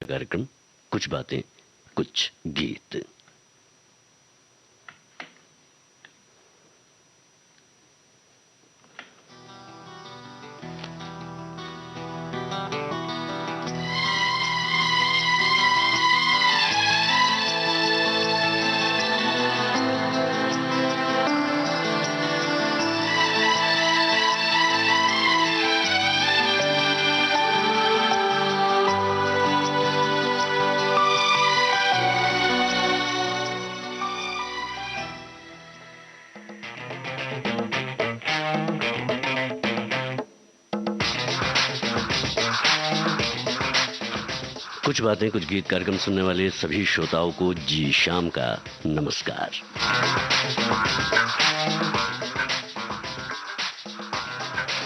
कार्यक्रम कुछ बातें कुछ गीत। कुछ बातें कुछ गीत कार्यक्रम सुनने वाले सभी श्रोताओं को जी शाम का नमस्कार।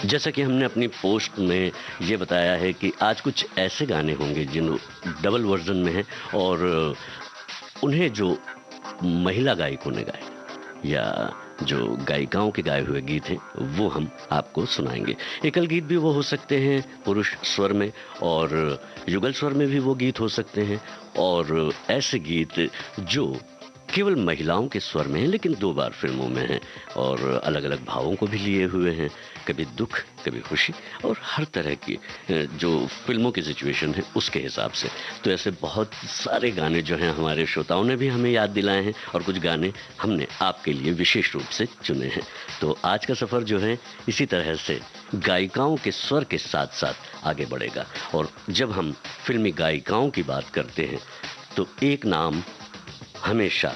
जैसा कि हमने अपनी पोस्ट में ये बताया है कि आज कुछ ऐसे गाने होंगे जिन डबल वर्जन में हैं और उन्हें जो महिला गायकों ने गाए या जो गायिकाओं के गाए हुए गीत हैं वो हम आपको सुनाएंगे। एकल गीत भी वो हो सकते हैं पुरुष स्वर में और युगल स्वर में भी वो गीत हो सकते हैं और ऐसे गीत जो केवल महिलाओं के स्वर में हैं लेकिन दो बार फिल्मों में हैं और अलग अलग भावों को भी लिए हुए हैं, कभी दुख कभी खुशी और हर तरह की जो फिल्मों की सिचुएशन है उसके हिसाब से। तो ऐसे बहुत सारे गाने जो हैं हमारे श्रोताओं ने भी हमें याद दिलाए हैं और कुछ गाने हमने आपके लिए विशेष रूप से चुने हैं। तो आज का सफ़र जो है इसी तरह से गायिकाओं के स्वर के साथ साथ आगे बढ़ेगा और जब हम फिल्मी गायिकाओं की बात करते हैं तो एक नाम हमेशा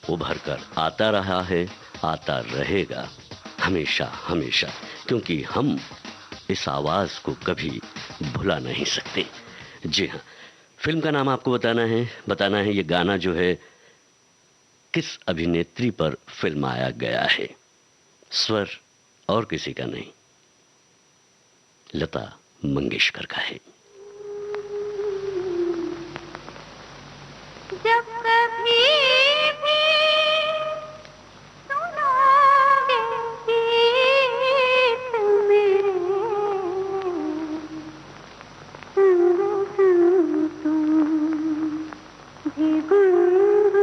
उभर कर आता रहा है, आता रहेगा हमेशा हमेशा, क्योंकि हम इस आवाज को कभी भुला नहीं सकते। जी हाँ, फिल्म का नाम आपको बताना है ये गाना जो है किस अभिनेत्री पर फिल्माया गया है। स्वर और किसी का नहीं, लता मंगेशकर का है। जब कभी भी सुनोगे गीत मेरे, तुम भी गुनगुनाओगे,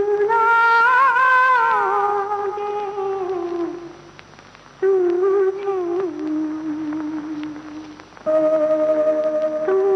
तुम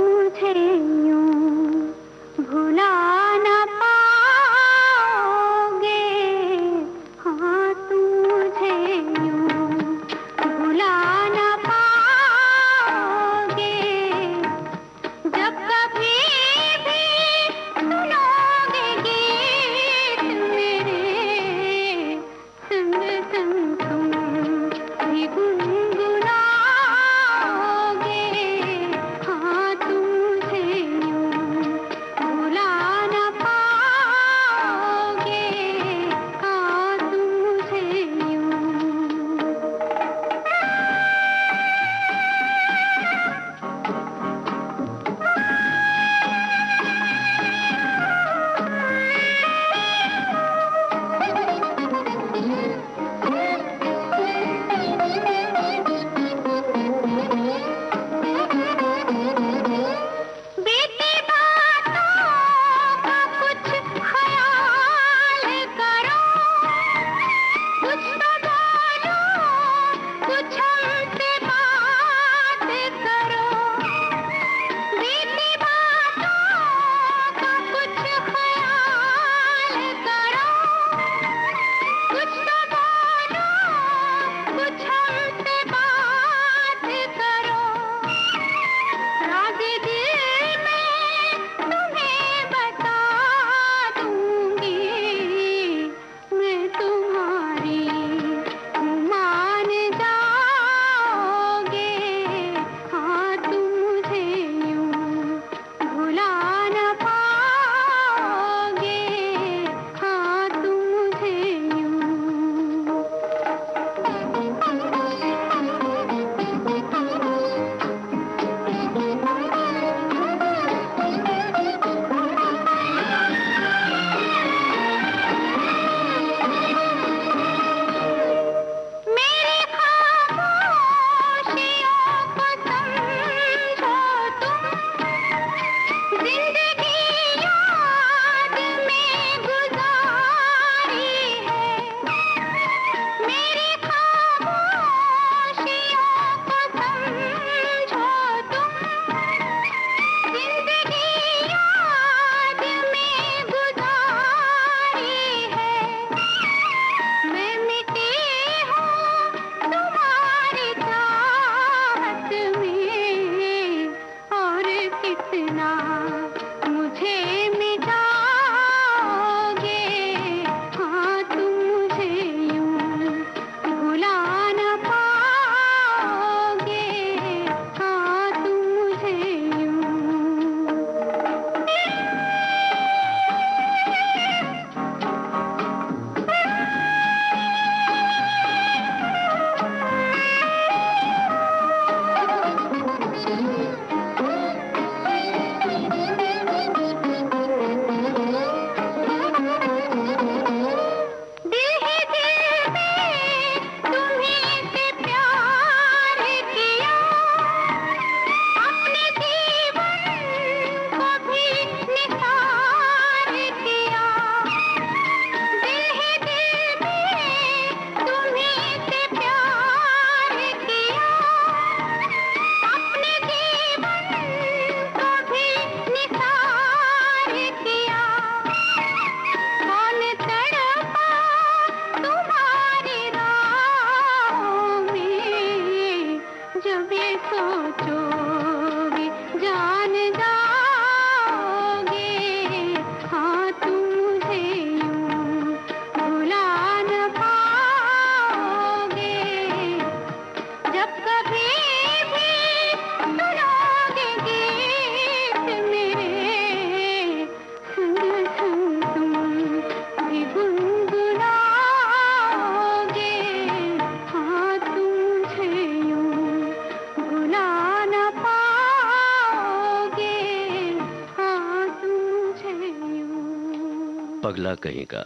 पगला कहीं का,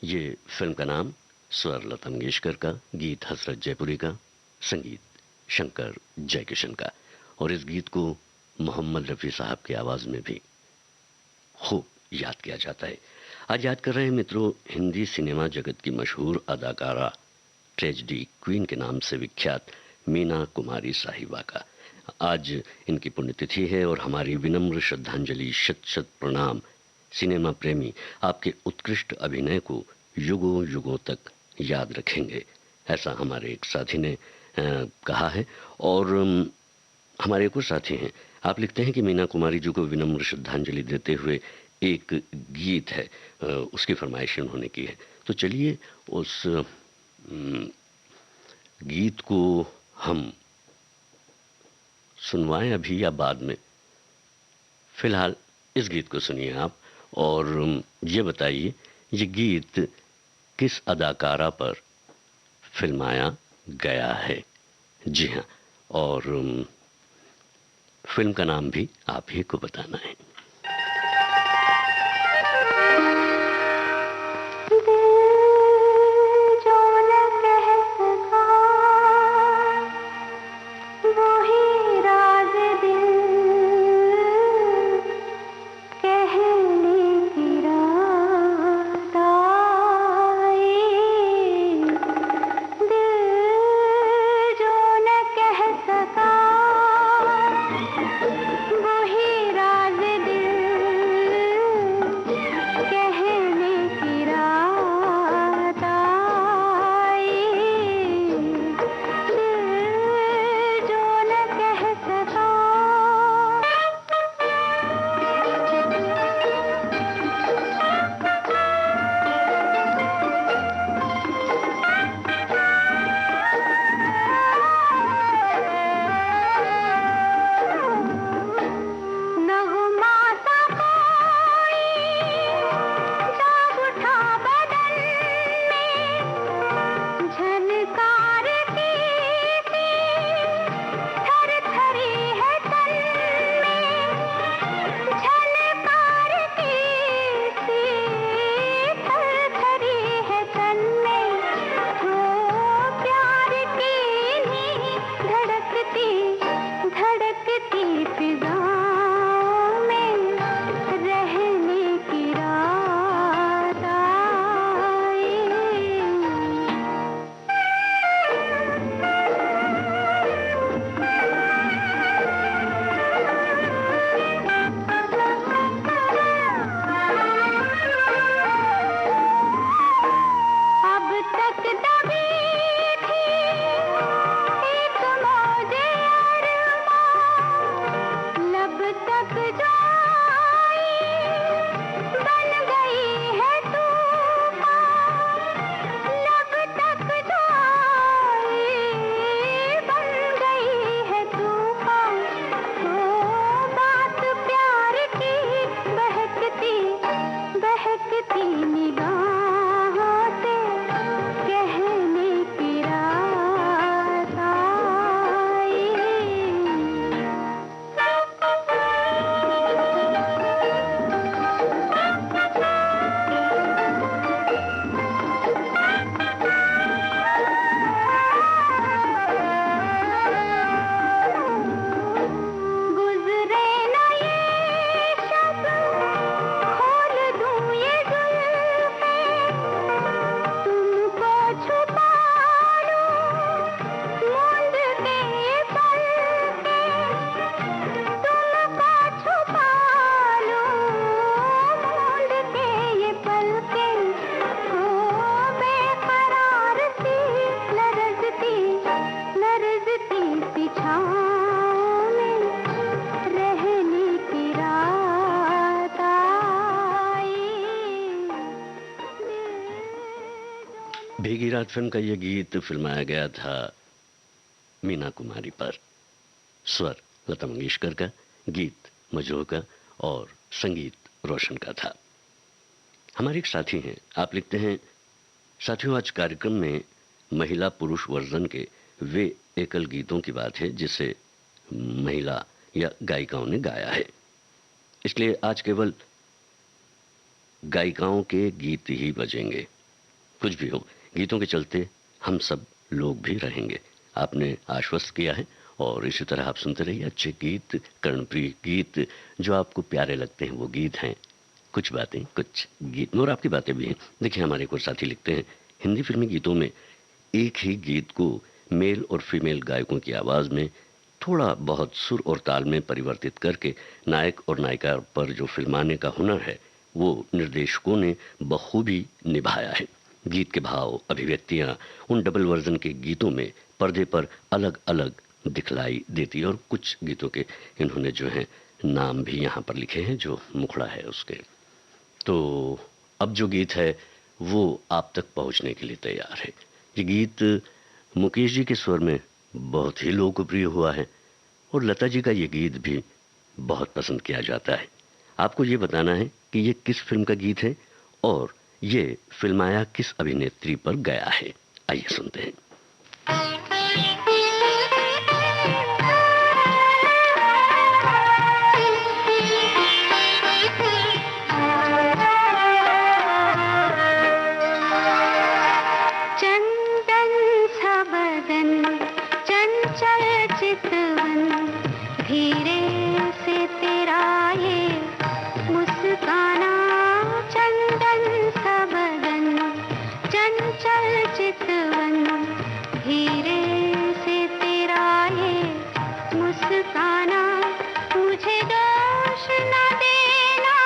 ये फिल्म का नाम, स्वर लता मंगेशकर का, गीत हसरत जयपुरी का, संगीत शंकर जयकिशन का। और इस गीत को मोहम्मद रफ़ी साहब की आवाज़ में भी खूब याद किया जाता है। आज याद कर रहे हैं मित्रों हिंदी सिनेमा जगत की मशहूर अदाकारा, ट्रेजेडी क्वीन के नाम से विख्यात मीना कुमारी साहिबा का। आज इनकी पुण्यतिथि है और हमारी विनम्र श्रद्धांजलि, शत शत प्रणाम। सिनेमा प्रेमी आपके उत्कृष्ट अभिनय को युगों युगों तक याद रखेंगे, ऐसा हमारे एक साथी ने कहा है। और हमारे एक और साथी हैं, आप लिखते हैं कि मीना कुमारी जी को विनम्र श्रद्धांजलि देते हुए एक गीत है, उसकी फरमाइश उन्होंने की है। तो चलिए उस गीत को हम सुनवाएं अभी या बाद में? फिलहाल इस गीत को सुनिए आप और ये बताइए ये गीत किस अदाकारा पर फिल्माया गया है। जी हाँ, और फिल्म का नाम भी आप ही को बताना है। भीगी रात फिल्म का यह गीत फिल्माया गया था मीना कुमारी पर। स्वर लता मंगेशकर का, गीत मजरू का और संगीत रोशन का था। हमारे एक साथी हैं, आप लिखते हैं, साथियों आज कार्यक्रम में महिला पुरुष वर्जन के वे एकल गीतों की बात है जिसे महिला या गायिकाओं ने गाया है, इसलिए आज केवल गायिकाओं के गीत ही बजेंगे। कुछ भी हो, गीतों के चलते हम सब लोग भी रहेंगे, आपने आश्वस्त किया है। और इसी तरह आप सुनते रहिए अच्छे गीत, कर्णप्रिय गीत, जो आपको प्यारे लगते हैं वो गीत हैं। कुछ बातें, कुछ गीत और आपकी बातें भी हैं। देखिए, हमारे कुछ साथी लिखते हैं, हिंदी फिल्मी गीतों में एक ही गीत को मेल और फीमेल गायकों की आवाज़ में थोड़ा बहुत सुर और ताल में परिवर्तित करके नायक और नायिका पर जो फिल्माने का हुनर है वो निर्देशकों ने बखूबी निभाया है। गीत के भाव, अभिव्यक्तियां उन डबल वर्जन के गीतों में पर्दे पर अलग अलग दिखलाई देती है। और कुछ गीतों के इन्होंने जो है नाम भी यहाँ पर लिखे हैं जो मुखड़ा है उसके। तो अब जो गीत है वो आप तक पहुंचने के लिए तैयार है। ये गीत मुकेश जी के स्वर में बहुत ही लोकप्रिय हुआ है और लता जी का ये गीत भी बहुत पसंद किया जाता है। आपको ये बताना है कि ये किस फिल्म का गीत है और ये फिल्माया किस अभिनेत्री पर गया है। आइए सुनते हैं। चंदन सा बदन, चंचल चितवन, धीरे से तेरा ये मुस्काना। चंदन सा बदन, चंचल चितवन, धीरे से तेरा ये मुस्काना। मुझे दोष न देना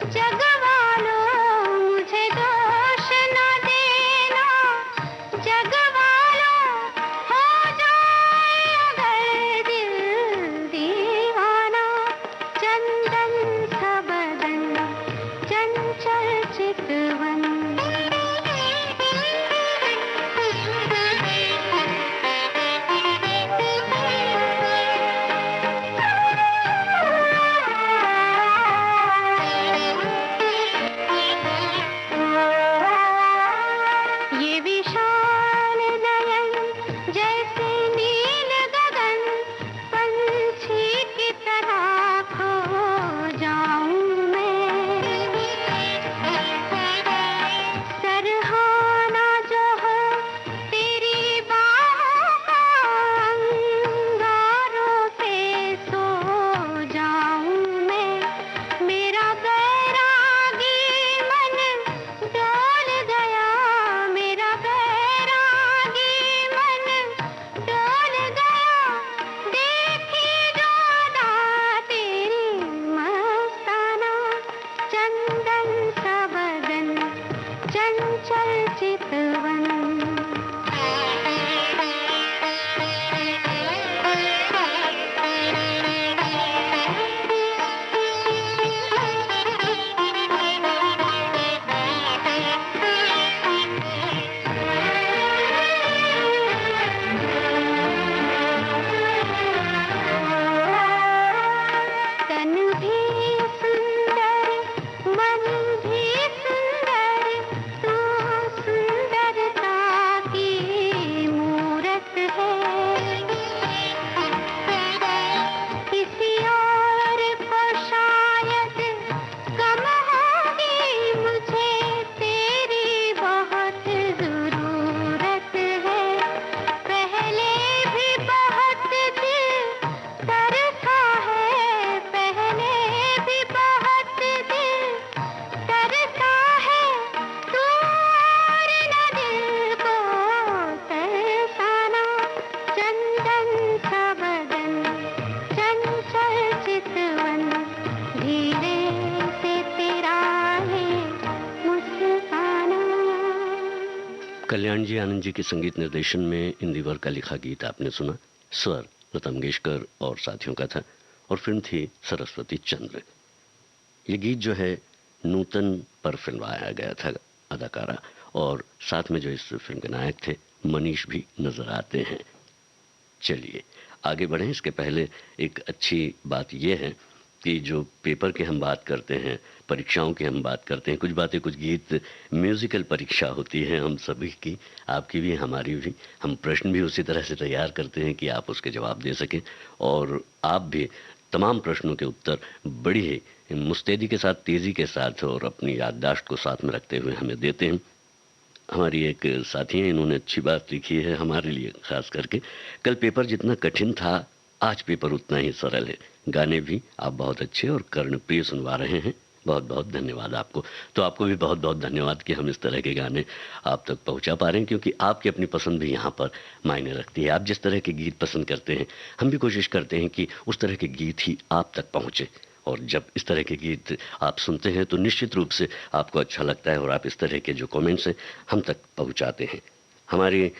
जग वालों, मुझे दोष न देना जग वालों, हो जाए अगर दिल दीवाना। चंदन सा बदन, चंचल चितवन। ये विशाल नयन जैसे नील गगन, पंछी की तरह खो जाऊं मैं। सरहाना जो हो तेरी बाहों का, अंगारों पे सो जाऊं मैं। मेरा बैरागी मन डोल गया, मेरा बैरागी मन डोल गया। देखी जोदा तेरी मस्ताना। चंदन सा बदन, चंचल चितवन। तन भी सुंदर, मन भी सुंदर, तू सुंदरता की मूरत है। किसी और को शायद कम होगी, मुझे तेरी बहुत जरूरत है। पहले भी बहुत दिल तरसा है, पहले भी बहुत दिल तरसा है। तू और न दिल को तरसाना। चंदन सा बदन, चंचल चितवन, धीरे से तेरा है मुस्काना। कल्याण जी आनंद जी के संगीत निर्देशन में इंदिवर का लिखा गीत आपने सुना। स्वर लता मंगेशकर और साथियों का था और फिल्म थी सरस्वती चंद्र। ये गीत जो है नूतन पर फिल्माया गया था अदाकारा, और साथ में जो इस फिल्म के नायक थे मनीष भी नजर आते हैं। चलिए आगे बढ़ें। इसके पहले एक अच्छी बात यह है कि जो पेपर के हम बात करते हैं, परीक्षाओं की हम बात करते हैं, कुछ बातें, कुछ गीत म्यूजिकल परीक्षा होती है हम सभी की, आपकी भी हमारी भी। हम प्रश्न भी उसी तरह से तैयार करते हैं कि आप उसके जवाब दे सकें और आप भी तमाम प्रश्नों के उत्तर बड़ी ही मुस्तैदी के साथ, तेज़ी के साथ और अपनी याददाश्त को साथ में रखते हुए हमें देते हैं। हमारी एक साथी हैं, इन्होंने अच्छी बात लिखी है हमारे लिए ख़ास करके। कल पेपर जितना कठिन था, आज पेपर उतना ही सरल है। गाने भी आप बहुत अच्छे और कर्णप्रिय सुनवा रहे हैं। बहुत बहुत धन्यवाद आपको। तो आपको भी बहुत बहुत धन्यवाद कि हम इस तरह के गाने आप तक पहुंचा पा रहे हैं, क्योंकि आपकी अपनी पसंद भी यहाँ पर मायने रखती है। आप जिस तरह के गीत पसंद करते हैं, हम भी कोशिश करते हैं कि उस तरह के गीत ही आप तक पहुँचे। और जब इस तरह के गीत आप सुनते हैं तो निश्चित रूप से आपको अच्छा लगता है और आप इस तरह के जो कमेंट्स हैं हम तक पहुंचाते हैं। हमारे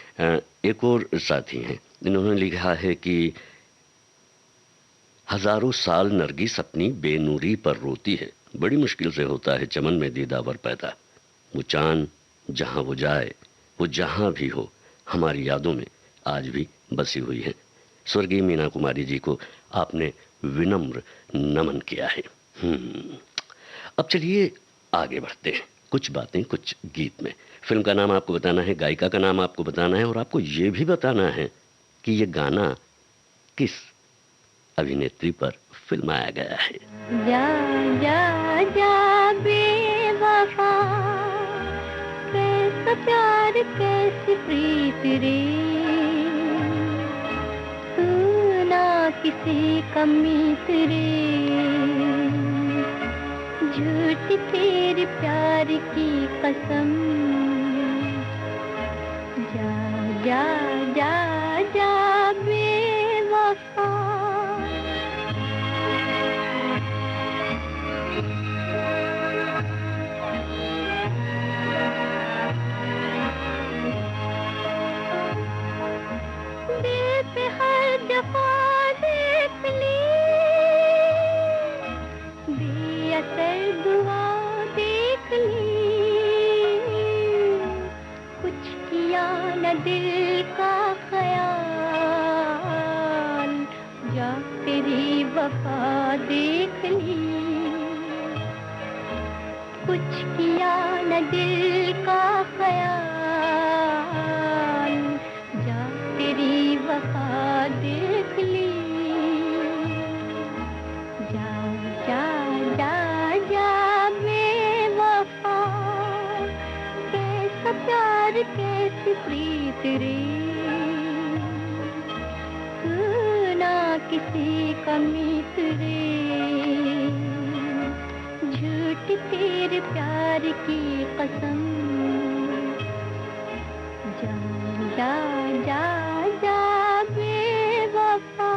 एक और साथी हैं, इन्होंने लिखा है कि हजारों साल नरगिस अपनी बेनूरी पर रोती है, बड़ी मुश्किल से होता है चमन में दीदावर पैदा। वो चांद जहां वो जाए, वो जहां भी हो, हमारी यादों में आज भी बसी हुई है। स्वर्गीय मीना कुमारी जी को आपने विनम्र नमन किया है। अब चलिए आगे बढ़ते हैं। कुछ बातें कुछ गीत में। फिल्म का नाम आपको बताना है, गायिका का नाम आपको बताना है और आपको ये भी बताना है कि ये गाना किस अभिनेत्री पर फिल्माया गया है। जा जा जा बेवफा, कैसा प्यार कैसी प्रीत रे, तू ना किसी का मीत रे, झूठी तेरे प्यार की कसम। जा जा जा जा बेवफा। दिल पे हर दफा देख ली, बेअसर दुआ देख ली, कुछ किया न दिल का ख्याल, जा तेरी वफा देख ली, कुछ किया न दिल का ख्याल, जा तेरी वफा देख ली। जा जा जा जा बेवफा, कैसा प्यार कैसी प्रीत रे, तू ना किसी का मीत रे, झूठ तेरे प्यार की कसम। जा जा जा जा बेवफा।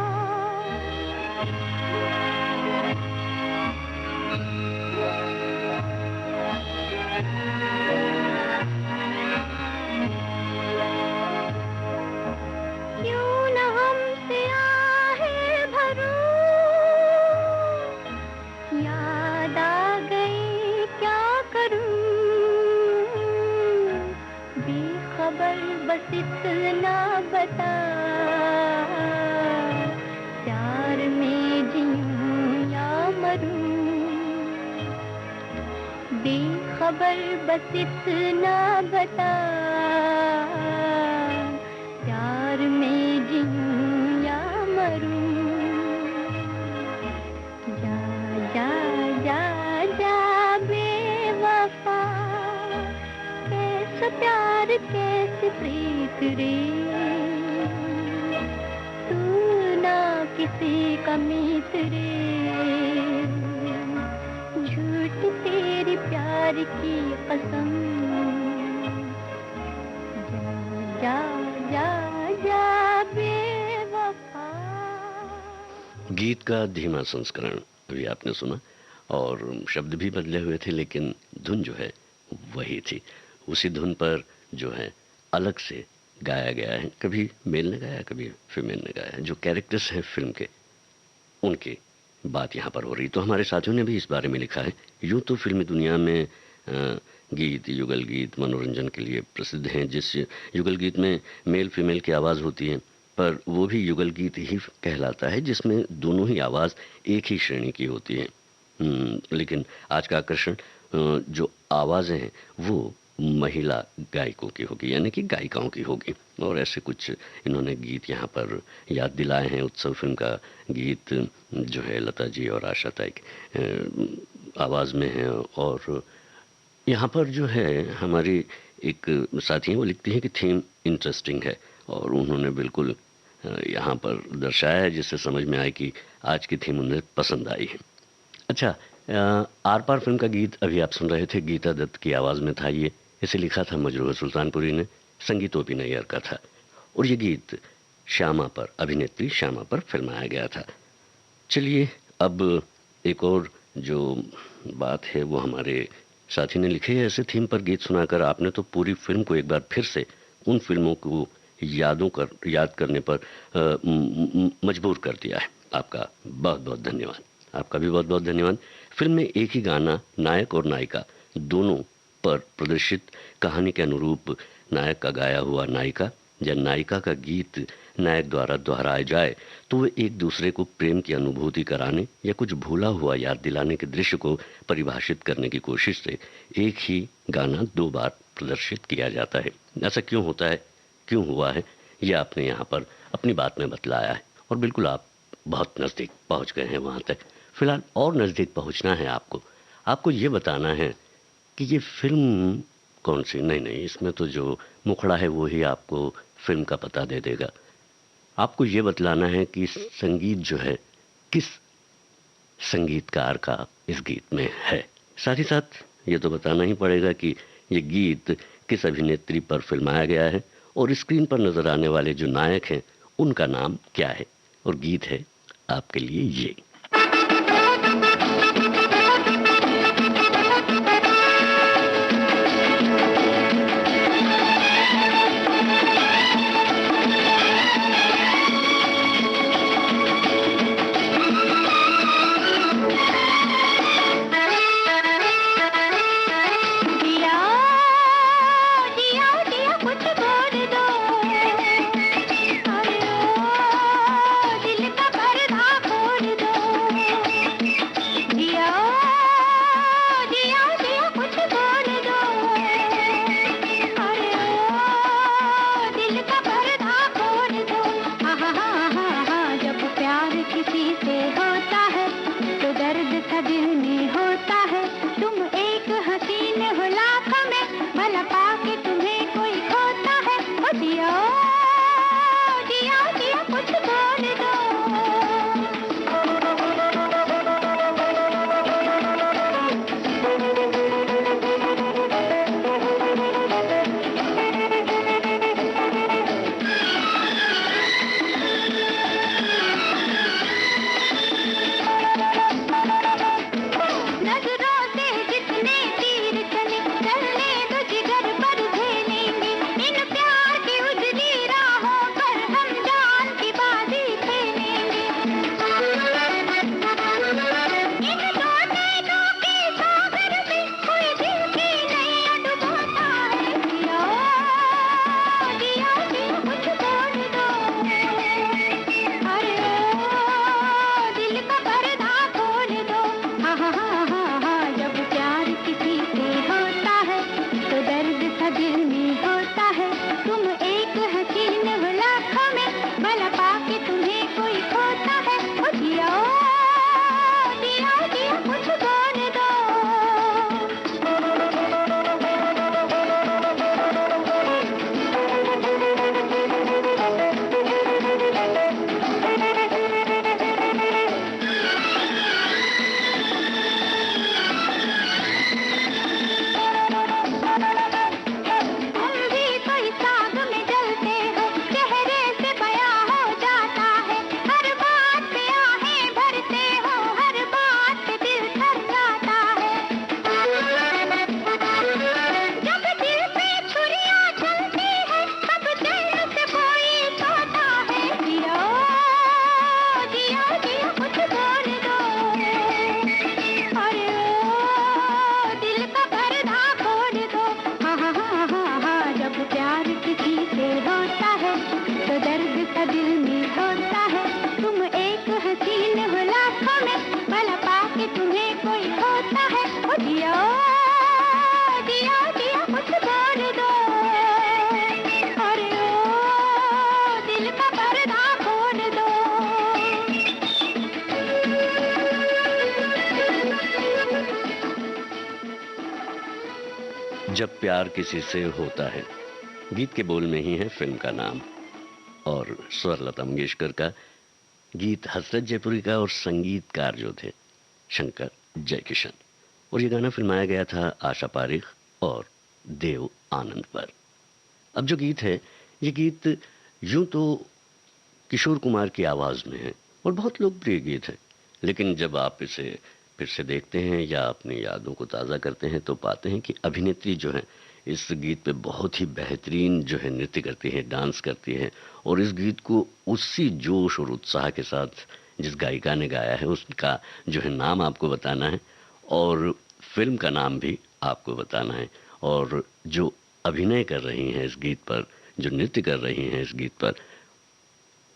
क्यों न हमसे आहे भरो, याद आ गई क्या करूं, बेखबर बस इतना बता, प्यार में जीऊं या मरूं, बेखबर बस इतना बता, प्यार में जीऊं या मरूं। जा जा जा जा बेवफा, कैसा प्यार कैसी प्रीत रे, तू ना किसी का मीत रे, झूठ तेरी प्यार की कसम। जा जा जा बेवफा। गीत का धीमा संस्करण अभी आपने सुना और शब्द भी बदले हुए थे, लेकिन धुन जो है वही थी। उसी धुन पर जो है अलग से गाया गया है, कभी मेल ने गाया कभी फीमेल ने गाया है। जो कैरेक्टर्स हैं फिल्म के, उनकी बात यहाँ पर हो रही। तो हमारे साथियों ने भी इस बारे में लिखा है। यूँ तो फिल्मी दुनिया में गीत, युगल गीत मनोरंजन के लिए प्रसिद्ध हैं। जिस युगल गीत में मेल फीमेल की आवाज़ होती है, पर वो भी युगल गीत ही कहलाता है जिसमें दोनों ही आवाज़ एक ही श्रेणी की होती है। लेकिन आज का आकर्षण जो आवाज़ें हैं वो महिला गायकों की होगी, यानी कि गायिकाओं की होगी। और ऐसे कुछ इन्होंने गीत यहाँ पर याद दिलाए हैं। उत्सव फिल्म का गीत जो है लता जी और आशा ताई की आवाज़ में है। और यहाँ पर जो है हमारी एक साथी हैं, वो लिखती हैं कि थीम इंटरेस्टिंग है, और उन्होंने बिल्कुल यहाँ पर दर्शाया है जिससे समझ में आए कि आज की थीम उन्हें पसंद आई है। अच्छा, आर पार फिल्म का गीत अभी आप सुन रहे थे, गीता दत्त की आवाज़ में था ये। इसे लिखा था मजरूह सुल्तानपुरी ने, संगीत ओ पी नैयर का था, और ये गीत श्यामा पर, अभिनेत्री श्यामा पर फिल्माया गया था। चलिए अब एक और जो बात है वो हमारे साथी ने लिखी है। ऐसे थीम पर गीत सुनाकर आपने तो पूरी फिल्म को एक बार फिर से उन फिल्मों को याद करने पर मजबूर कर दिया है। आपका बहुत बहुत धन्यवाद। आपका भी बहुत बहुत धन्यवाद। फिल्म में एक ही गाना नायक और नायिका दोनों पर प्रदर्शित कहानी के अनुरूप नायक का गाया हुआ नायिका या नायिका का गीत नायक द्वारा दोहराया जाए तो वे एक दूसरे को प्रेम की अनुभूति कराने या कुछ भूला हुआ याद दिलाने के दृश्य को परिभाषित करने की कोशिश से एक ही गाना दो बार प्रदर्शित किया जाता है। ऐसा क्यों होता है, क्यों हुआ है, यह आपने यहाँ पर अपनी बात में बतलाया है, और बिल्कुल आप बहुत नज़दीक पहुँच गए हैं वहाँ तक। फिलहाल और नज़दीक पहुँचना है आपको। आपको ये बताना है कि ये फिल्म कौन सी। नहीं नहीं, इसमें तो जो मुखड़ा है वो ही आपको फिल्म का पता दे देगा। आपको ये बतलाना है कि संगीत जो है किस संगीतकार का इस गीत में है। साथ ही साथ ये तो बताना ही पड़ेगा कि ये गीत किस अभिनेत्री पर फिल्माया गया है, और स्क्रीन पर नजर आने वाले जो नायक हैं उनका नाम क्या है। और गीत है आपके लिए ये। जिया जिया जिया कुछ बोल दो, अरे ओ दिल का पर्दा खोल दो। जब प्यार किसी से होता है, गीत के बोल में ही है फिल्म का नाम और स्वर लता मंगेशकर का, गीत हसरत जयपुरी का और संगीतकार जो थे शंकर जयकिशन। और ये गाना फिल्माया गया था आशा पारेख और देव आनंद पर। अब जो गीत है, ये गीत यूं तो किशोर कुमार की आवाज़ में है और बहुत लोकप्रिय गीत है, लेकिन जब आप इसे फिर से देखते हैं या अपनी यादों को ताज़ा करते हैं तो पाते हैं कि अभिनेत्री जो है इस गीत पे बहुत ही बेहतरीन जो है नृत्य करती है, डांस करती है। और इस गीत को उसी जोश और उत्साह के साथ जिस गायिका ने गाया है उसका जो है नाम आपको बताना है और फिल्म का नाम भी आपको बताना है, और जो अभिनय कर रही हैं इस गीत पर, जो नृत्य कर रही हैं इस गीत पर,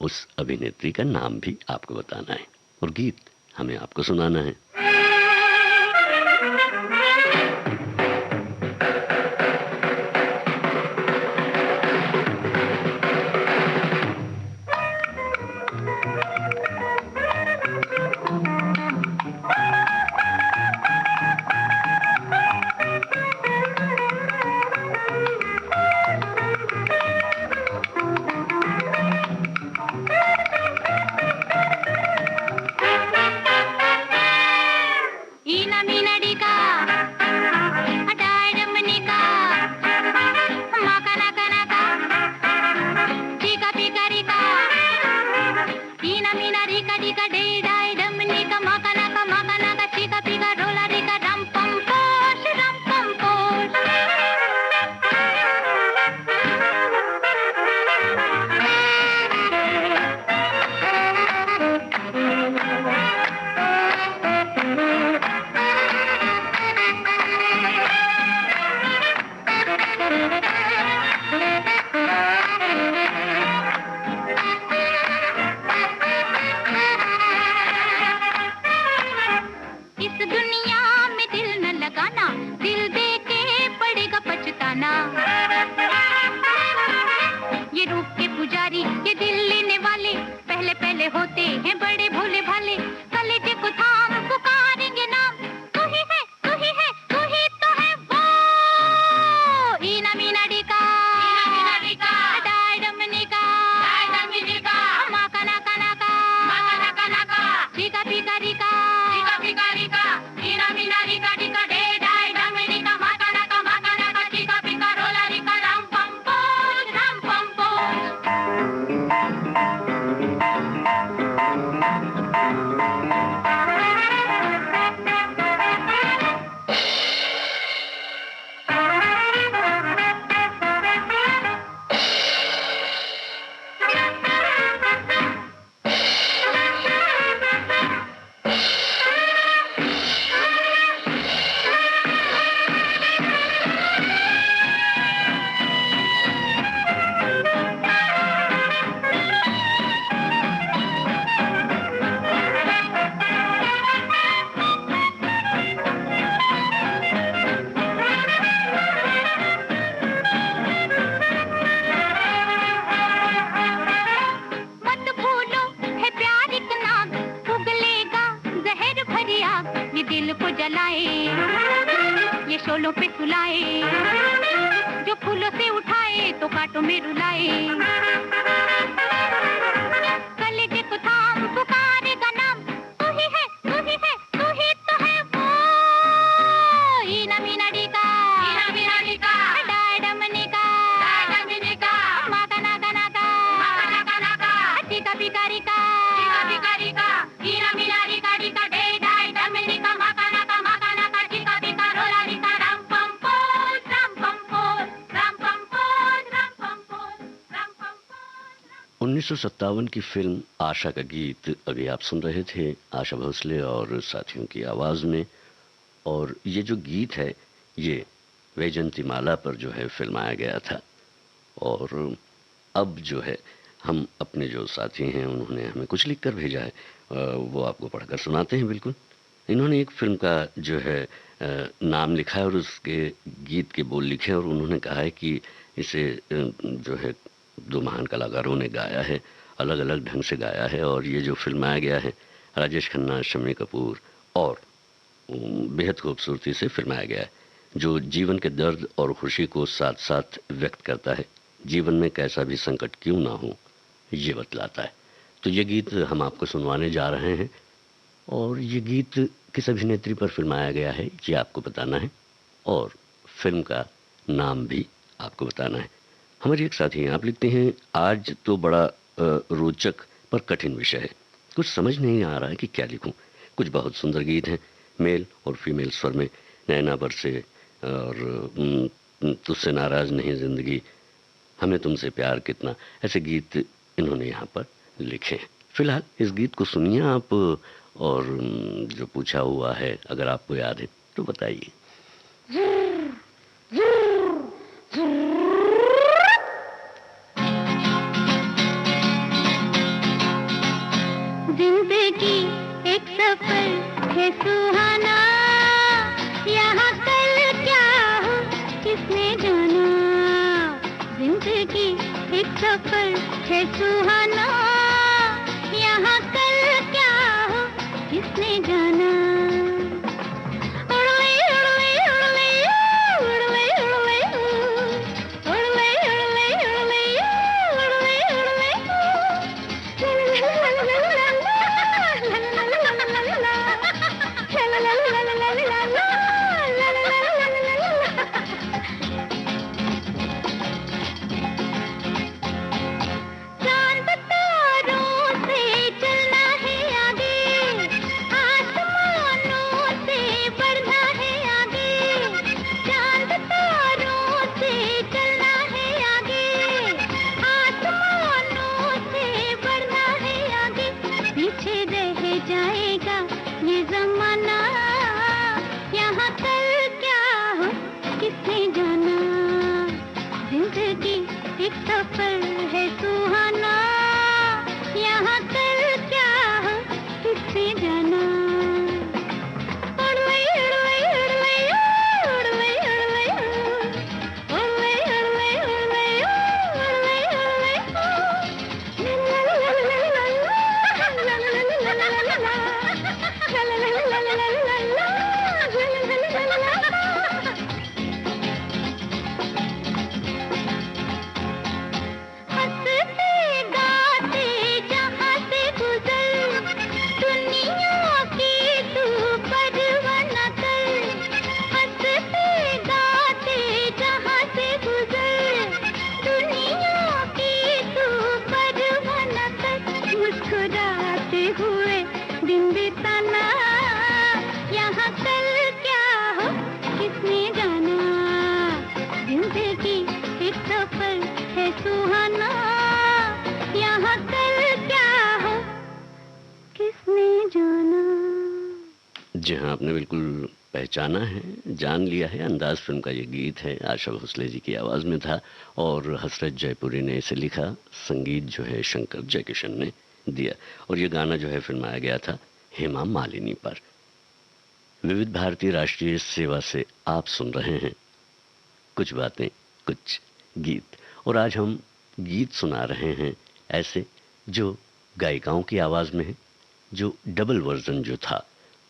उस अभिनेत्री का नाम भी आपको बताना है और गीत हमें आपको सुनाना है। सत्तावन की फिल्म आशा का गीत अभी आप सुन रहे थे, आशा भोसले और साथियों की आवाज़ में। और ये जो गीत है ये वैजंतीमाला पर जो है फिल्माया गया था। और अब जो है हम अपने जो साथी हैं उन्होंने हमें कुछ लिख कर भेजा है, वो आपको पढ़कर सुनाते हैं। बिल्कुल, इन्होंने एक फिल्म का जो है नाम लिखा है और उसके गीत के बोल लिखे और उन्होंने कहा है कि इसे जो है दो महान कलाकारों ने गाया है, अलग अलग ढंग से गाया है। और ये जो फिल्माया गया है राजेश खन्ना, शम्मी कपूर और बेहद खूबसूरती से फिल्माया गया है। जो जीवन के दर्द और खुशी को साथ साथ व्यक्त करता है। जीवन में कैसा भी संकट क्यों ना हो, ये बतलाता है। तो ये गीत हम आपको सुनवाने जा रहे हैं और ये गीत किस अभिनेत्री पर फिल्माया गया है ये आपको बताना है और फिल्म का नाम भी आपको बताना है। हमारे एक साथी हैं, आप लिखते हैं आज तो बड़ा रोचक पर कठिन विषय है, कुछ समझ नहीं आ रहा है कि क्या लिखूं। कुछ बहुत सुंदर गीत हैं, मेल और फीमेल स्वर में, नैना बरसे और तुझसे नाराज नहीं जिंदगी, हमें तुमसे प्यार कितना, ऐसे गीत इन्होंने यहाँ पर लिखे हैं। फिलहाल इस गीत को सुनिए आप और जो पूछा हुआ है अगर आपको याद है तो बताइए। जिंदगी एक सफर है सुहाना, यहाँ कल क्या हो किसने जाना। जिंदगी एक सफर है सुहाना, यहाँ कल क्या हो किसने जाना। जी हाँ, आपने बिल्कुल पहचाना है, जान लिया है। अंदाज फिल्म का ये गीत है, आशा भोसले जी की आवाज़ में था और हसरत जयपुरी ने इसे लिखा, संगीत जो है शंकर जयकिशन ने दिया और ये गाना जो है फिल्माया गया था हेमा मालिनी पर। विविध भारती राष्ट्रीय सेवा से आप सुन रहे हैं कुछ बातें कुछ गीत और आज हम गीत सुना रहे हैं ऐसे जो गायिकाओं की आवाज़ में है, जो डबल वर्जन जो था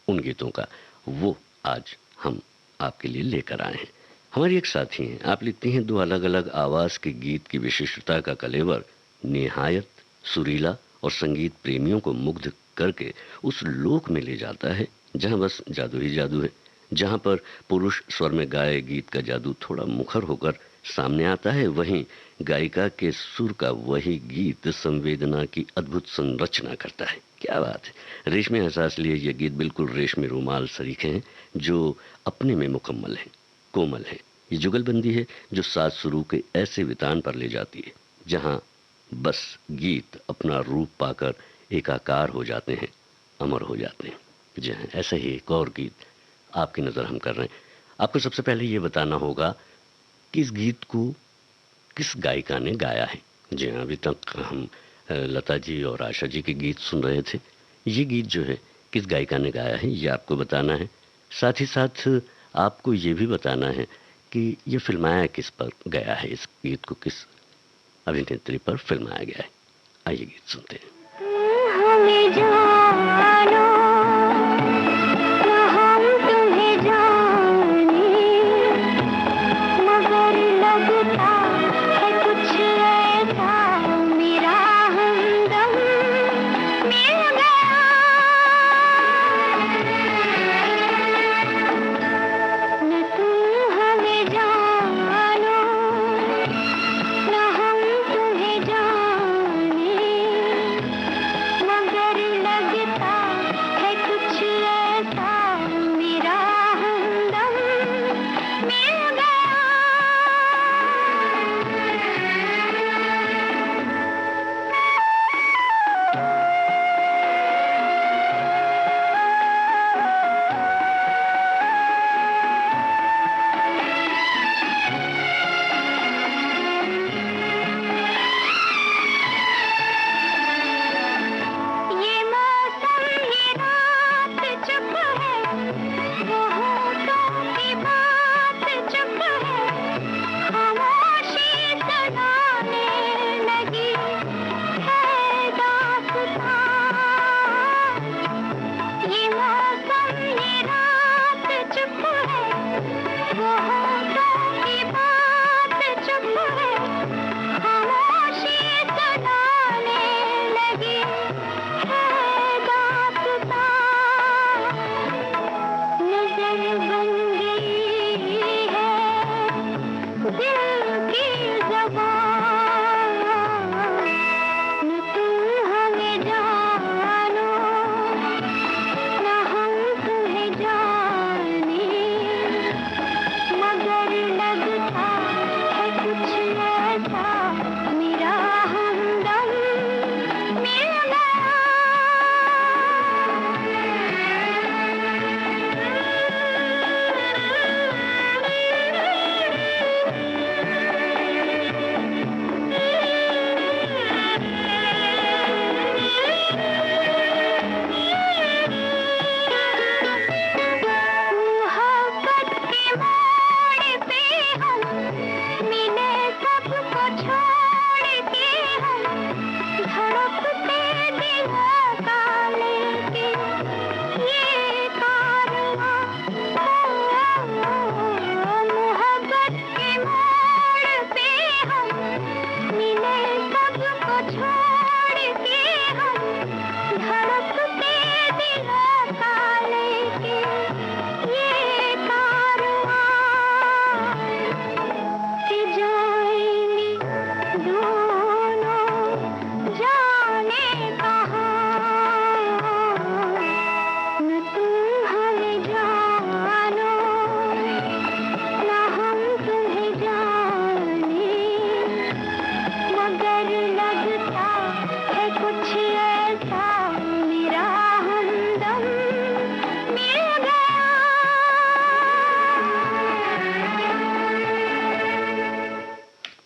उन गीतों का, वो आज हम आपके लिए लेकर आए हैं। हमारी एक साथी हैं, आप लिखती हैं दो अलग अलग आवाज़ के गीत की विशिष्टता का कलेवर निहायत सुरीला और संगीत प्रेमियों को मुग्ध करके उस लोक में ले जाता है जहां बस जादू ही जादू है, जहां पर पुरुष स्वर में गाए गीत का जादू थोड़ा मुखर होकर सामने आता है, वहीं गायिका के सुर का वही गीत संवेदना की अद्भुत संरचना करता है। क्या बात है। रेशमी एहसास लिए ये गीत बिल्कुल रेशमी रुमाल सरीखे हैं जो अपने में मुकम्मल हैं, कोमल हैं। ये जुगलबंदी है जो सात सुरू के ऐसे वितान पर ले जाती है जहां बस गीत अपना रूप पाकर एकाकार हो जाते हैं, अमर हो जाते हैं। जी हाँ, ऐसा ही एक और गीत आपकी नज़र हम कर रहे हैं। आपको सबसे पहले ये बताना होगा कि इस गीत को किस गायिका ने गाया है। जी हाँ, अभी तक हम लता जी और आशा जी के गीत सुन रहे थे। ये गीत जो है किस गायिका ने गाया है ये आपको बताना है। साथ ही साथ आपको ये भी बताना है कि ये फिल्माया किस पर गया है, इस गीत को किस अभिनेत्री पर फिल्माया गया है। आइए गीत सुनते हैं।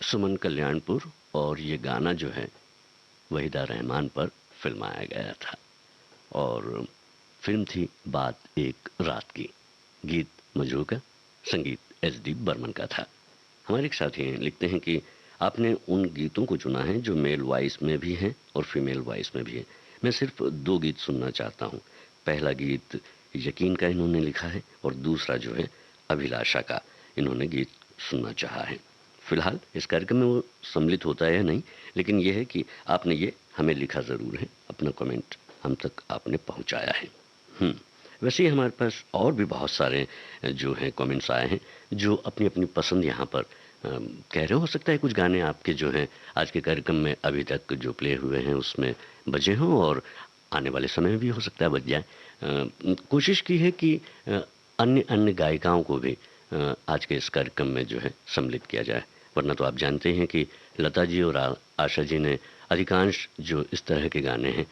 सुमन कल्याणपुर, और ये गाना जो है वहीदा रहमान पर फिल्माया गया था और फिल्म थी बात एक रात की। गीत मजरू का, संगीत एस.डी. बर्मन का था। हमारे एक साथी हैं, लिखते हैं कि आपने उन गीतों को चुना है जो मेल वॉइस में भी हैं और फीमेल वॉइस में भी हैं। मैं सिर्फ 2 गीत सुनना चाहता हूँ। पहला गीत यकीन का इन्होंने लिखा है और दूसरा जो है अभिलाषा का इन्होंने गीत सुनना चाहा है। फिलहाल इस कार्यक्रम में वो सम्मिलित होता है या नहीं, लेकिन यह है कि आपने ये हमें लिखा ज़रूर है, अपना कमेंट हम तक आपने पहुंचाया है। वैसे ही हमारे पास और भी बहुत सारे जो हैं कमेंट्स आए हैं जो अपनी अपनी पसंद यहाँ पर कह रहे हो सकता है कुछ गाने आपके जो हैं आज के कार्यक्रम में अभी तक जो प्ले हुए हैं उसमें बजे हों और आने वाले समय में भी हो सकता है बज जाए। कोशिश की है कि अन्य अन्य गायिकाओं को भी आज के इस कार्यक्रम में जो है सम्मिलित किया जाए, वरना तो आप जानते हैं कि लता जी और आशा जी ने अधिकांश जो इस तरह के गाने हैं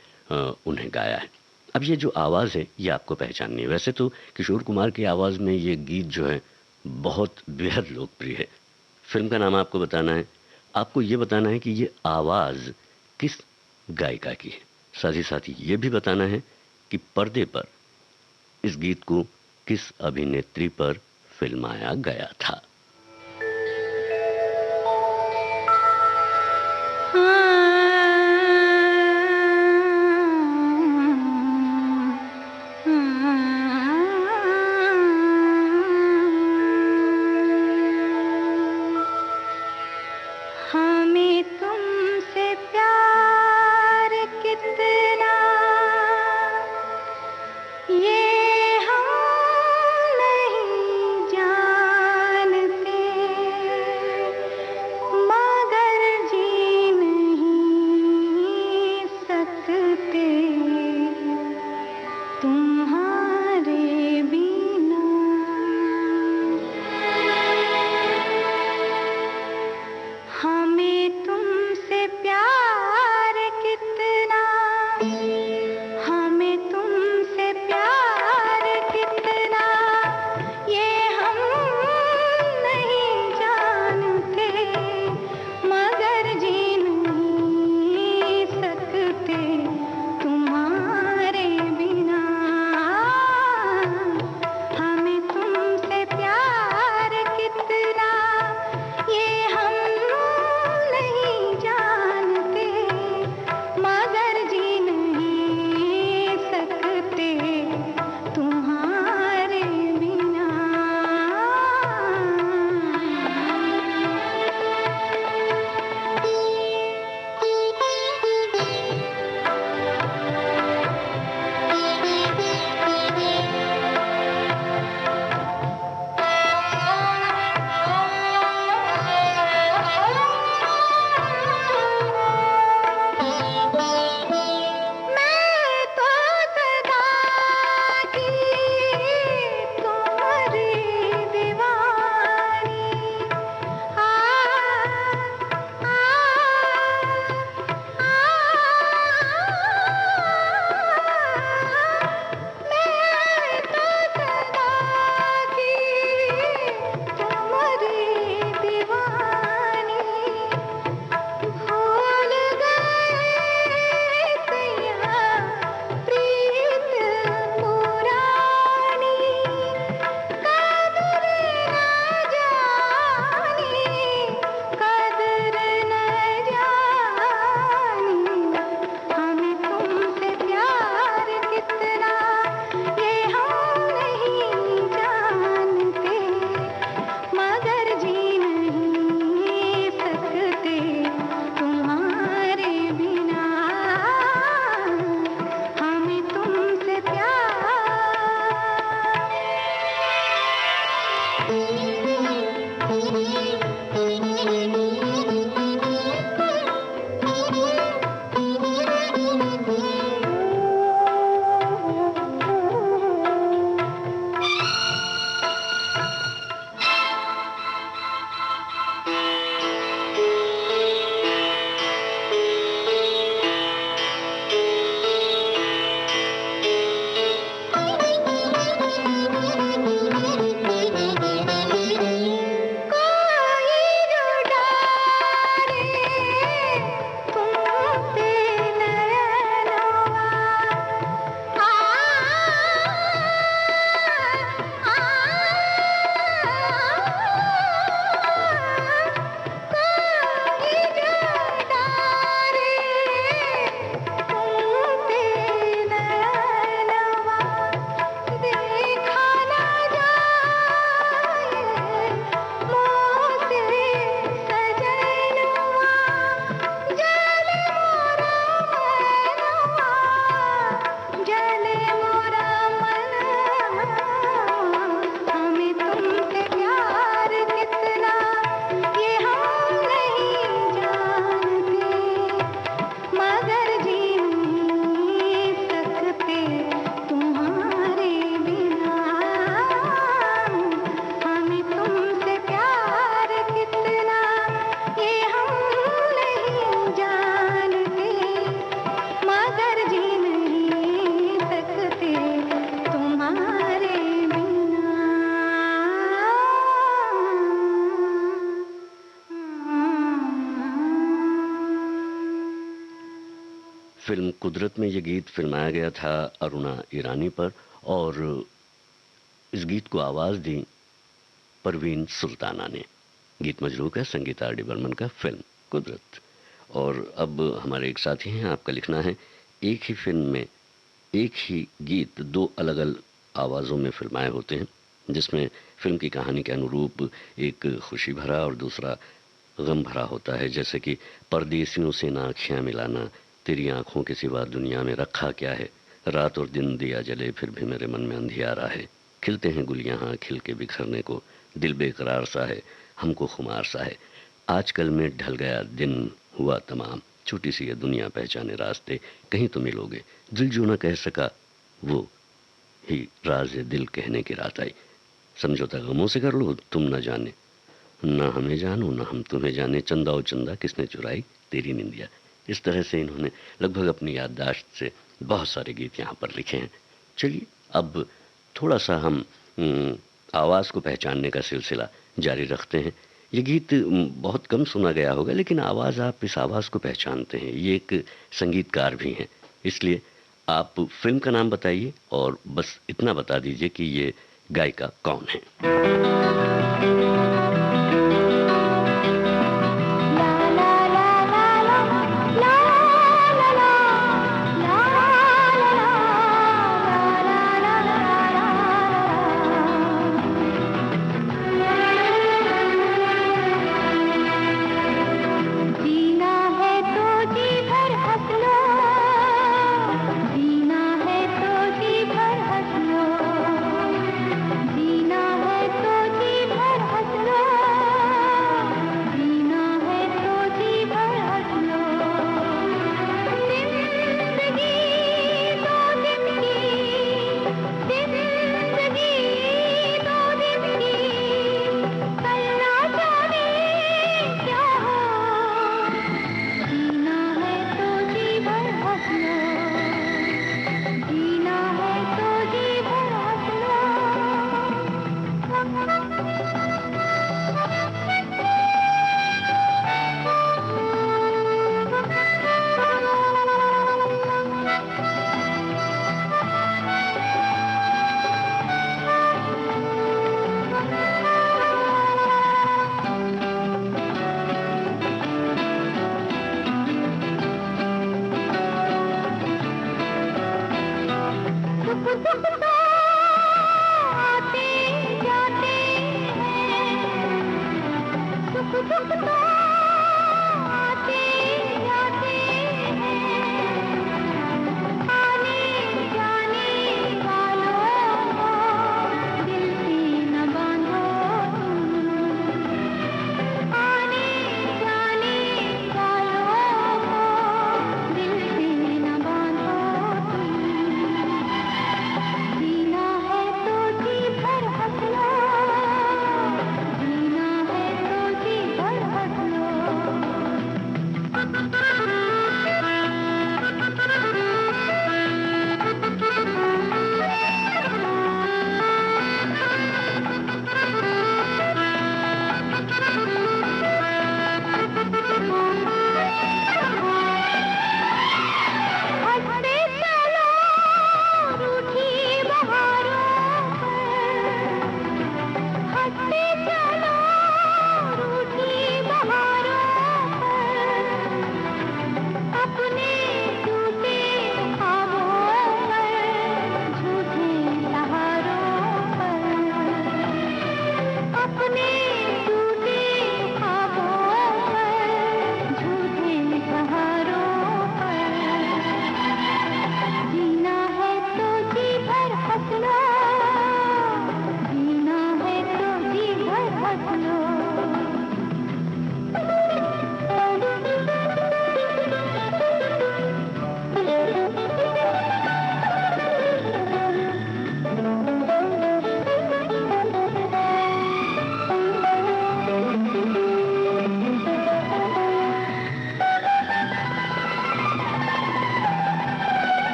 उन्हें गाया है। अब ये जो आवाज़ है ये आपको पहचाननी है। वैसे तो किशोर कुमार की आवाज़ में ये गीत जो है बहुत बेहद लोकप्रिय है। फिल्म का नाम आपको बताना है, आपको ये बताना है कि ये आवाज़ किस गायिका की है। साथ ही साथ ये भी बताना है कि पर्दे पर इस गीत को किस अभिनेत्री पर फिल्माया गया था। हमें तुमसे प्यार कितना ये हम नहीं जानते, मगर जी नहीं सकते तुम्हारे बिना। हमें तुमसे प्यार कितना, हमें तुमसे प्यार कितना ये हम नहीं जानते, मगर जी नहीं सकते तुम्हारे बिना। हमें तुमसे प्यार कितना ये हम नहीं जानते, मगर जी नहीं सकते तुम्हारे बिना। मैं तो सदा की तुम्हारी दीवानी। आ आ मैं तो सदा की तुम्हारी दीवानी। भूल गए सैया प्रीत पुरानी, कदर न जानी, कदर न जानी। हमें तुमसे प्यार कितना ये हम नहीं जानते, मगर जी नहीं सकते तुम्हारे बिना। हमें तुमसे फिल्म कुदरत में ये गीत फिल्माया गया था अरुणा ईरानी पर, और इस गीत को आवाज़ दी परवीन सुल्ताना ने। गीत मजरूक है संगीता आर डी बर्मन का, फिल्म कुदरत। और अब हमारे एक साथी हैं, आपका लिखना है, एक ही फिल्म में एक ही गीत दो अलग अलग आवाज़ों में फिल्माए होते हैं, जिसमें फिल्म की कहानी के अनुरूप एक खुशी भरा और दूसरा गम भरा होता है। जैसे कि परदेसियों से ना आँखियाँ मिलाना, तेरी आंखों के सिवा दुनिया में रखा क्या है, रात और दिन दिया जले फिर भी मेरे मन में अंधियारा है, खिलते हैं गुल यहाँ खिल के बिखरने को, दिल बेकरार सा है हमको खुमार सा है, आजकल में ढल गया दिन हुआ तमाम, छोटी सी ये दुनिया पहचाने रास्ते, कहीं तो मिलोगे, दिल जो न कह सका वो ही राज दिल कहने की रात आई, समझौता गमों से कर लो तुम न जाने, ना हमें जानो ना हम तुम्हें जाने, चंदा ओ चंदा किसने चुराई तेरी निंदिया। इस तरह से इन्होंने लगभग अपनी याददाश्त से बहुत सारे गीत यहाँ पर लिखे हैं। चलिए अब थोड़ा सा हम आवाज़ को पहचानने का सिलसिला जारी रखते हैं। ये गीत बहुत कम सुना गया होगा, लेकिन आवाज़, आप इस आवाज़ को पहचानते हैं, ये एक संगीतकार भी हैं। इसलिए आप फिल्म का नाम बताइए और बस इतना बता दीजिए कि ये गायिका कौन है।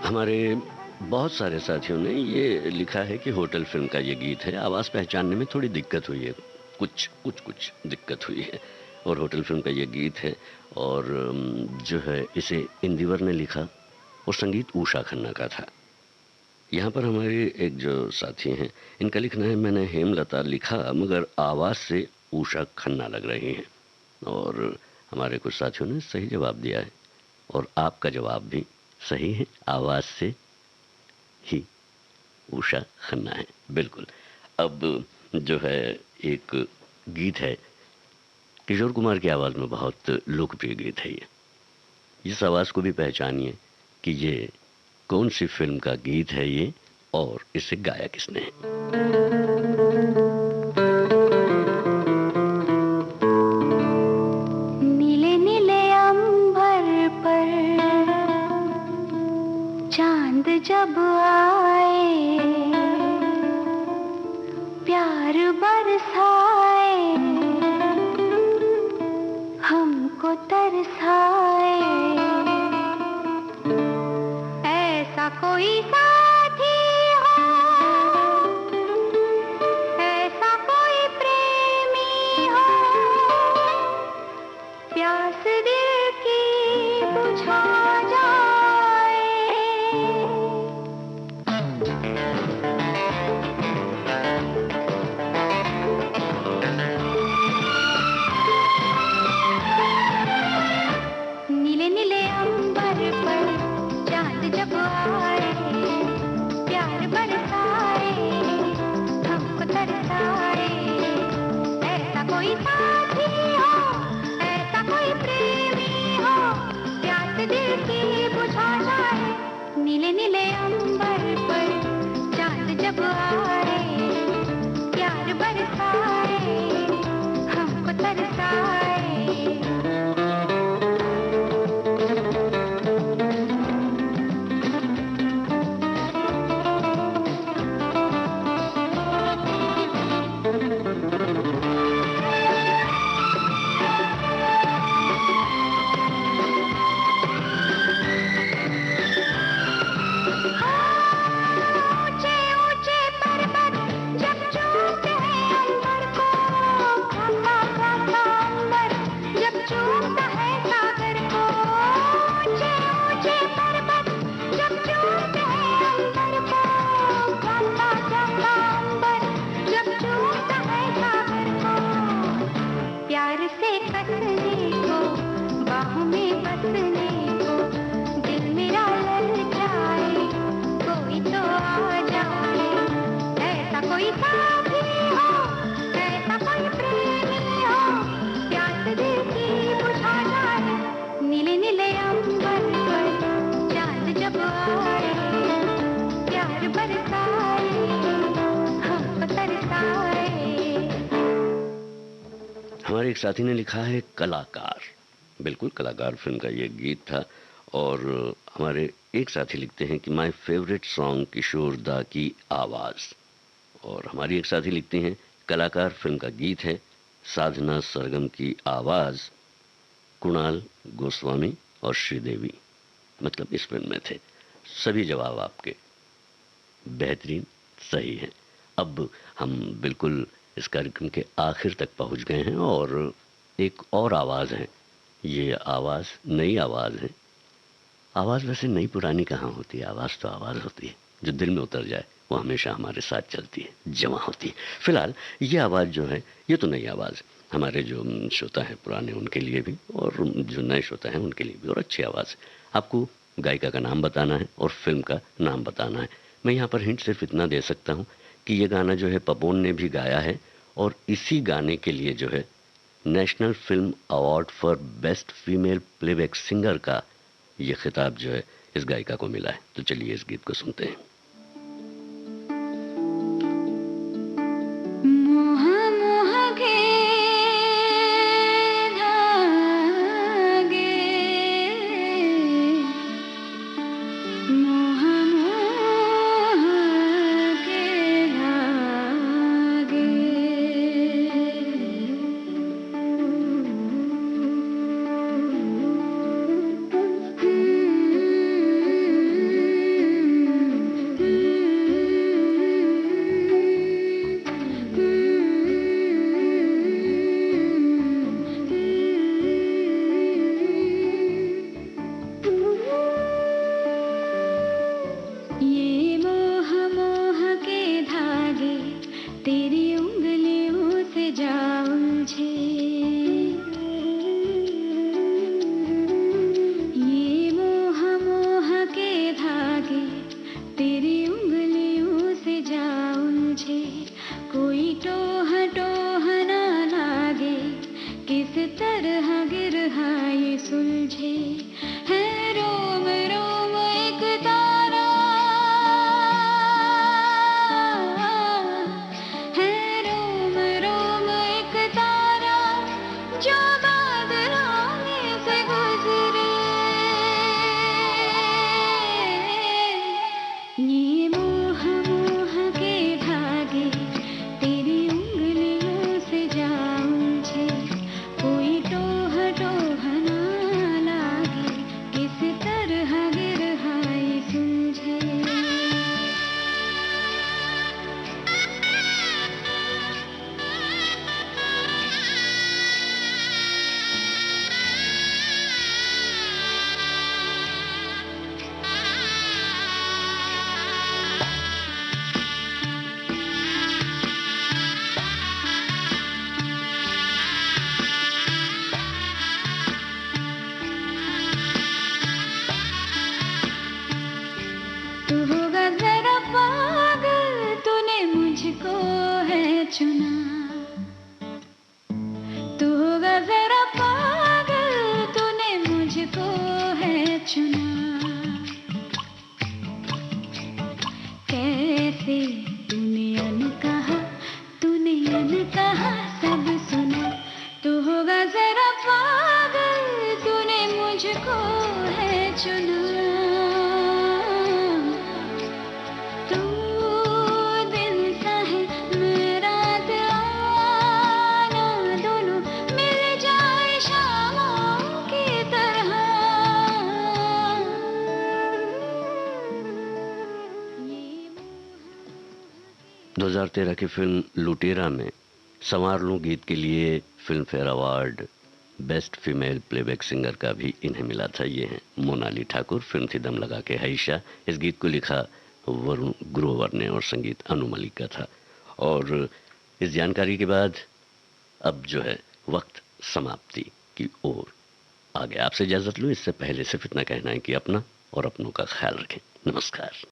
हमारे बहुत सारे साथियों ने ये लिखा है कि होटल फिल्म का ये गीत है, आवाज़ पहचानने में थोड़ी दिक्कत हुई है, कुछ दिक्कत हुई है, और होटल फिल्म का ये गीत है। और जो है इसे इंदिवर ने लिखा और संगीत उषा खन्ना का था। यहाँ पर हमारे एक जो साथी हैं, इनका लिखना है मैंने हेमलता लिखा मगर आवाज़ से उषा खन्ना लग रही हैं। और हमारे कुछ साथियों ने सही जवाब दिया है और आपका जवाब भी सही है, आवाज़ से ही उषा खन्ना है, बिल्कुल। अब जो है एक गीत है, किशोर कुमार की आवाज़ में बहुत लोकप्रिय गीत है ये। इस आवाज़ को भी पहचानिए कि ये कौन सी फिल्म का गीत है ये और इसे गाया किसने है। नीले नीले अंबर पर चांद जब आए, प्यार बरसाए, हमको तरसाए, ऐसा कोई साथी हो, ऐसा कोई प्रेमी हो, प्यास दिल की बुझा जाए। नीले नीले अंबर पर चांद जब आए, प्यार बरसाए, हमको तरसाए, ऐसा कोई साथी हो, ऐसा कोई प्रेमी हो, प्यास दिल की बुझा जाए। नीले नीले अंबर पर चांद जब आए, प्यार बरसाए, हमको तरसाए। ऊंचे ऊंचे पर्वत जब चूमते हैं अंबर को, भागा भागा अंबर जब चूमता है सागर को। ऊंचे ऊंचे पर्वत जब चूमते हैं अंबर को, भागा भागा अंबर जब चूमता है सागर को। प्यार से कसने को, बाहों में बसने को, दिल मेरा ललचाए, कोई तो आ जाए। ऐसा कोई साथी हो, ऐसा कोई प्रेमी हो, प्यास दिल की बुझा जाए। नीले नीले अंबर पर चांद जब आए, प्यार बरसाए, हमको तरसाए। हमारे एक साथी ने लिखा है कलाकार, बिल्कुल कलाकार फिल्म का ये गीत था। और हमारे एक साथी लिखते हैं कि माय फेवरेट सॉन्ग किशोर दा की आवाज़। और हमारी एक साथी लिखती हैं कलाकार फिल्म का गीत है, साधना सरगम की आवाज़, कुणाल गोस्वामी और श्रीदेवी, मतलब इस फिल्म में थे। सभी जवाब आपके बेहतरीन सही हैं। अब हम बिल्कुल इस कार्यक्रम के आखिर तक पहुंच गए हैं और एक और आवाज़ है। ये आवाज़ नई आवाज़ है। आवाज़ वैसे नई पुरानी कहाँ होती है, आवाज़ तो आवाज़ होती है, जो दिल में उतर जाए वो हमेशा हमारे साथ चलती है, जमा होती है। फिलहाल ये आवाज़ जो है ये तो नई आवाज़ है, हमारे जो श्रोता हैं पुराने उनके लिए भी और जो नए श्रोता हैं उनके लिए भी, और अच्छी आवाज़ है। आपको गायिका का नाम बताना है और फिल्म का नाम बताना है। मैं यहाँ पर हिंट सिर्फ इतना दे सकता हूँ कि ये गाना जो है पपोन ने भी गाया है और इसी गाने के लिए जो है national film award for best female playback singer का ये खिताब जो है इस गायिका को मिला है। तो चलिए इस गीत को सुनते हैं। मोह मोह के धागे, मोह मोह के धागे, 2013 की फिल्म लुटेरा में संवार लूं गीत के लिए film fair award best female playback singer का भी इन्हें मिला था। ये हैं मोनाली ठाकुर। फिल्म थी दम लगा के हईशा। इस गीत को लिखा वरुण ग्रोवर ने और संगीत अनु मलिक का था। और इस जानकारी के बाद अब जो है वक्त समाप्ति की ओर आ गया। आपसे इजाजत लूं, इससे पहले सिर्फ इतना कहना है कि अपना और अपनों का ख्याल रखें। नमस्कार।